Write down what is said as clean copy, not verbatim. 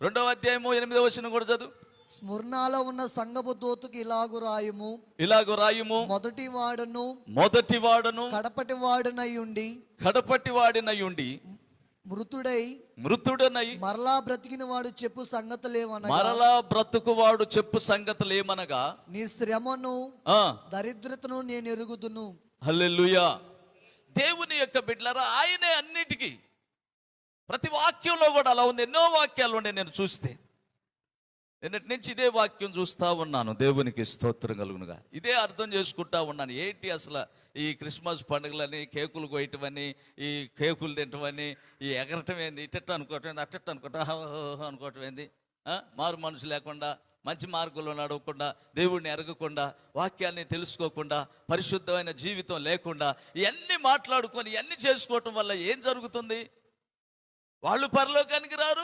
2వ అధ్యాయము 8వ వచనం కూడా చదువు. స్ముర్నాలో ఉన్న సంఘపు దూతకు ఇలాగు రాయుము, మొదటి వాడను కడపటి వాడనయుండి మృతుడనై మరలా బ్రతుకువాడు చెప్పు సంగతులేమనగా నీ శ్రమను దరిద్రతను నేను ఎరుగుదును. హల్లెలూయా. దేవుని యొక్క బిడ్డలారా, ఆయనే అన్నిటికీ, ప్రతి వాక్యంలో కూడా అలా ఉంది. ఎన్నో వాక్యాలు ఉండే నేను చూస్తే, నిన్నటి నుంచి ఇదే వాక్యం చూస్తూ ఉన్నాను. దేవునికి స్తోత్రం కలుగునుగా. ఇదే అర్థం చేసుకుంటా ఉన్నాను. ఏంటి అసలు ఈ క్రిస్మస్ పండుగలని, కేకులు కొయ్యటమని, ఈ కేకులు తింటమని, ఈ ఎగరటం ఏంది, ఇట్టట్టు అనుకోవటం ఏంది, అట్టట్టు అనుకోవటం ఏంది, మారు మనసు లేకుండా, మంచి మార్గంలో నడవకుండా, దేవుడిని ఎరగకుండా, వాక్యాన్ని తెలుసుకోకుండా, పరిశుద్ధమైన జీవితం లేకుండా, ఇవన్నీ మాట్లాడుకొని ఇవన్నీ చేసుకోవటం వల్ల ఏం జరుగుతుంది? వాళ్ళు పరలోకానికి రారు,